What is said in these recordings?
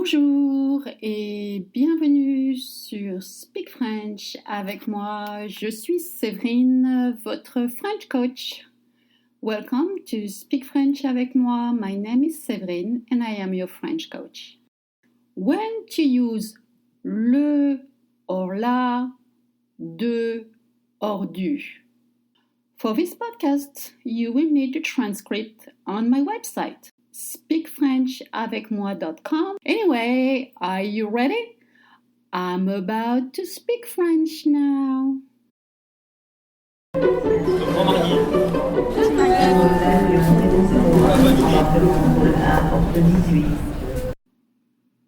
Bonjour et bienvenue sur Speak French avec moi. Je suis Séverine, votre French coach. Welcome to Speak French avec moi. My name is Séverine and I am your French coach. When to use le or la, de or du. For this podcast, you will need a transcript on my website, speakfrenchavecmoi.com. Anyway, are you ready? I'm about to speak French now.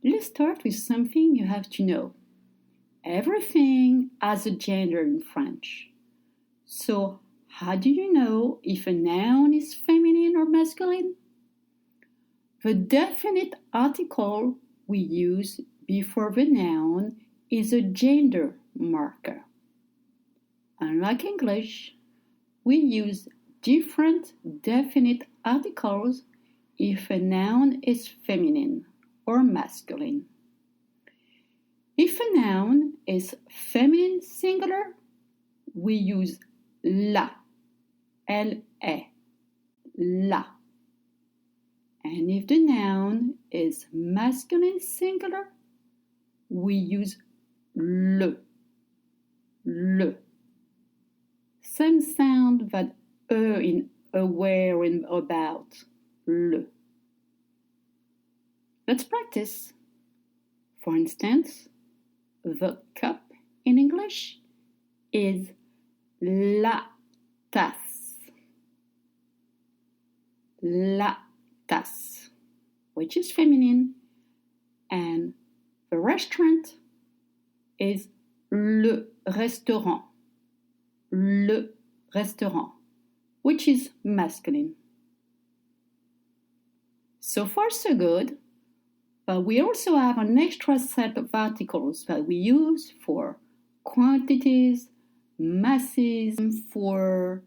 Let's start with something you have to know. Everything has a gender in French. So, how do you know if a noun is feminine or masculine? The definite article we use before the noun is a gender marker. Unlike English, we use different definite articles if a noun is feminine or masculine. If a noun is feminine singular, we use la, L-A, la. And if the noun is masculine singular, we use le, le. Same sound that in aware and about, le. Let's practice. For instance, the cup in English is la tasse. La tasse, which is feminine, and the restaurant is le restaurant. Le restaurant, which is masculine. So far, so good. But we also have an extra set of articles that we use for quantities, masses, for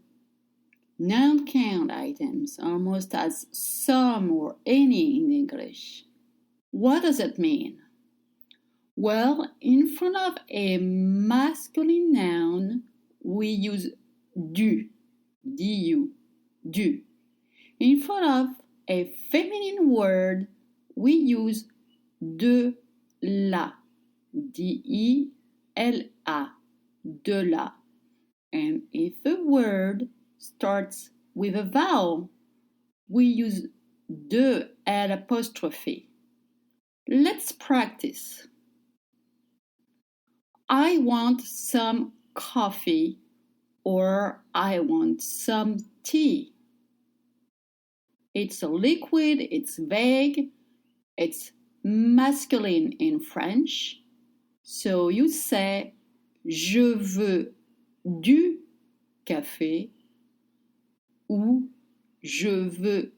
noun count items, almost as some or any in English. What does it mean? Well, in front of a masculine noun, we use du, du, du. In front of a feminine word, we use de la, D-E-L-A, de la. And if a word starts with a vowel, we use de l'apostrophe. Let's practice. I want some coffee, or I want some tea. It's a liquid, it's vague, it's masculine in French. So you say, je veux du café, ou je veux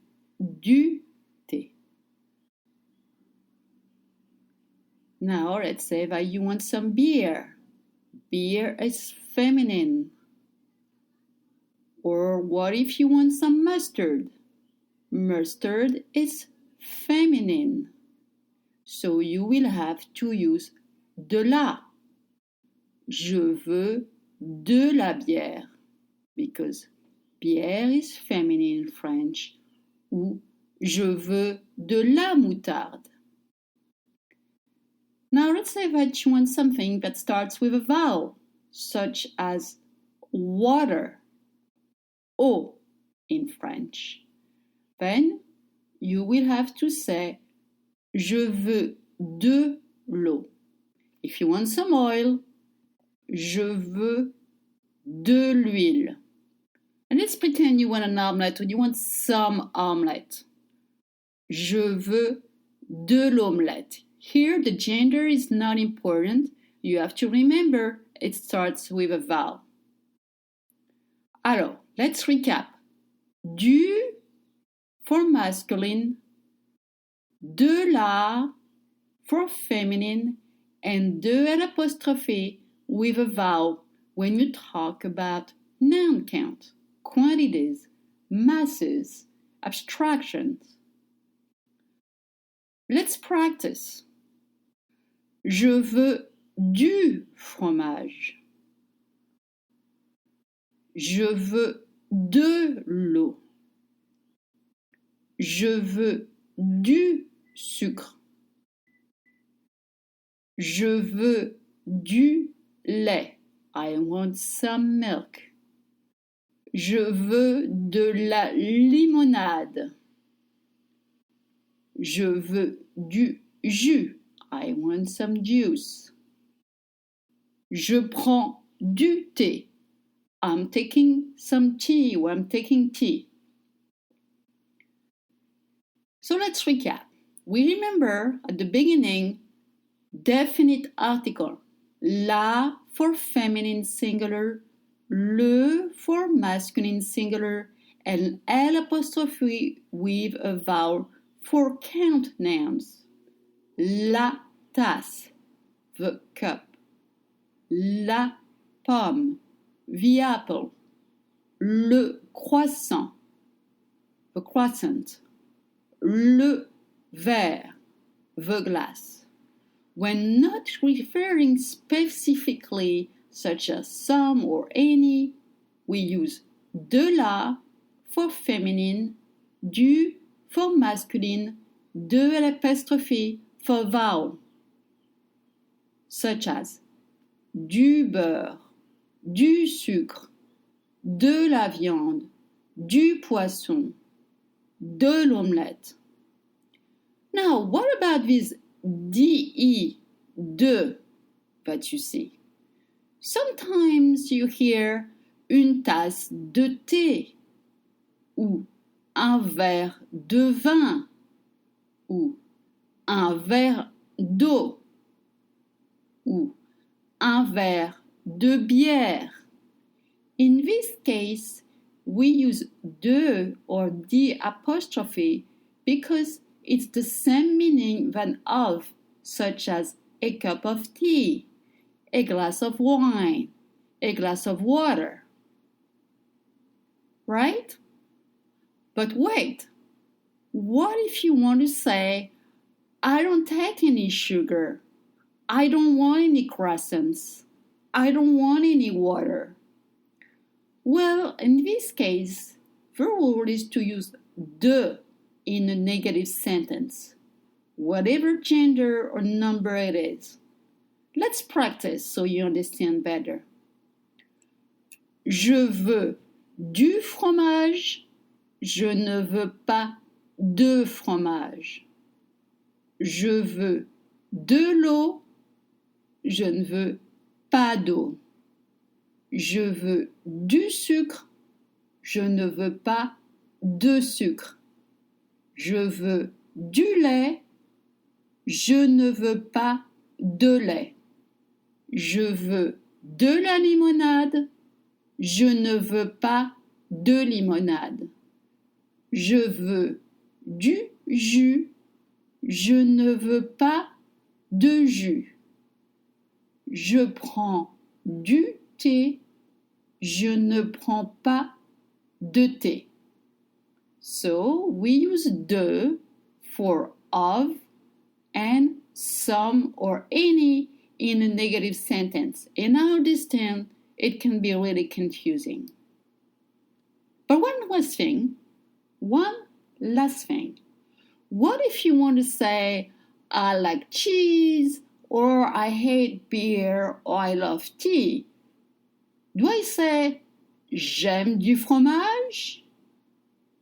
du thé. Now let's say that you want some beer. Beer is feminine. Or what if you want some mustard? Mustard is feminine. So you will have to use de la. Je veux de la bière, because bière is feminine in French. Ou je veux de la moutarde. Now let's say that you want something that starts with a vowel, such as water, eau in French. Then you will have to say, je veux de l'eau. If you want some oil, je veux de l'huile. And let's pretend you want an omelette or you want some omelette. Je veux de l'omelette. Here, the gender is not important. You have to remember it starts with a vowel. Alors, let's recap. Du for masculine, de la for feminine, and de l'apostrophe with a vowel when you talk about noun count, quantities, masses, abstractions. Let's practice. Je veux du fromage. Je veux de l'eau. Je veux du sucre. Je veux du lait. I want some milk. Je veux de la limonade. Je veux du jus. I want some juice. Je prends du thé. I'm taking some tea or I'm taking tea. So let's recap. We remember at the beginning definite article. La for feminine singular, le for masculine singular, and L apostrophe with a vowel for count nouns. La tasse, the cup. La pomme, the apple. Le croissant, the croissant. Le verre, the glass. When not referring specifically, such as some or any, we use de la for feminine, du for masculine, de l'apostrophe for vowel, such as du beurre, du sucre, de la viande, du poisson, de l'omelette. Now, what about this de, de, that you see? Sometimes you hear une tasse de thé, ou un verre de vin, ou un verre d'eau, ou un verre de bière. In this case, we use de or the apostrophe because it's the same meaning than of, such as a cup of tea, a glass of wine, a glass of water. Right? But wait, what if you want to say, I don't take any sugar, I don't want any croissants, I don't want any water? Well, in this case, the rule is to use de in a negative sentence, whatever gender or number it is. Let's practice so you understand better. Je veux du fromage, je ne veux pas de fromage. Je veux de l'eau, je ne veux pas d'eau. Je veux du sucre, je ne veux pas de sucre. Je veux du lait, je ne veux pas de lait. Je veux de la limonade, je ne veux pas de limonade. Je veux du jus, je ne veux pas de jus. Je prends du thé, je ne prends pas de thé. So we use de for of and some or any in a negative sentence. And I understand it can be really confusing. But one last thing. What if you want to say, I like cheese, or I hate beer, or I love tea? Do I say, j'aime du fromage?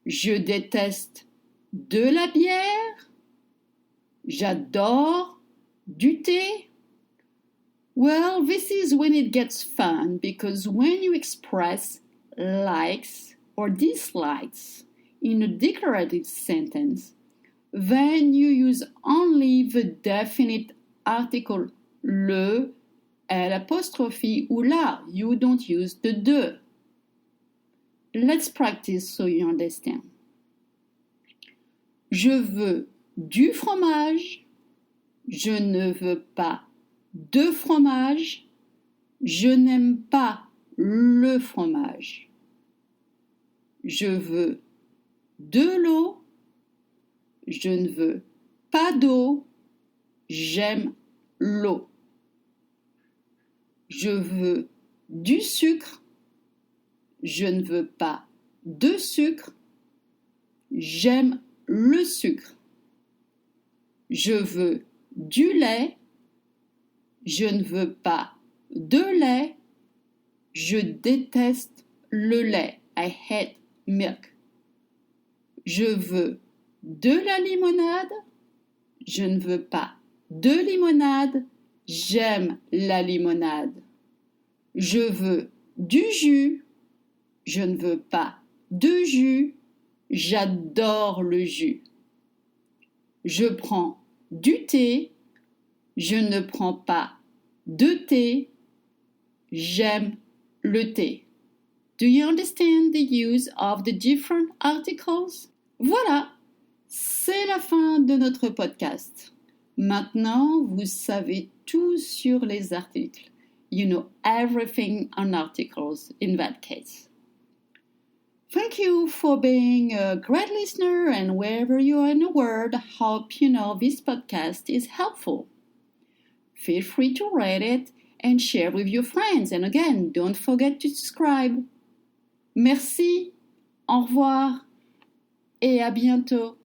Je déteste de la bière? J'adore du thé? Well, this is when it gets fun, because when you express likes or dislikes in a declarative sentence, then you use only the definite article le, l'apostrophe ou la. You don't use the de. Let's practice so you understand. Je veux du fromage. Je ne veux pas de fromage. Je n'aime pas le fromage. Je veux de l'eau. Je ne veux pas d'eau. J'aime l'eau. Je veux du sucre. Je ne veux pas de sucre. J'aime le sucre. Je veux du lait. Je ne veux pas de lait. Je déteste le lait. I hate milk. Je veux de la limonade. Je ne veux pas de limonade. J'aime la limonade. Je veux du jus. Je ne veux pas de jus. J'adore le jus. Je prends du thé. Je ne prends pas de thé. J'aime le thé. Do you understand the use of the different articles? Voilà, c'est la fin de notre podcast. Maintenant, vous savez tout sur les articles. You know everything on articles in that case. Thank you for being a great listener, and wherever you are in the world, I hope you know this podcast is helpful. Feel free to rate it and share with your friends. And again, don't forget to subscribe. Merci, au revoir et à bientôt.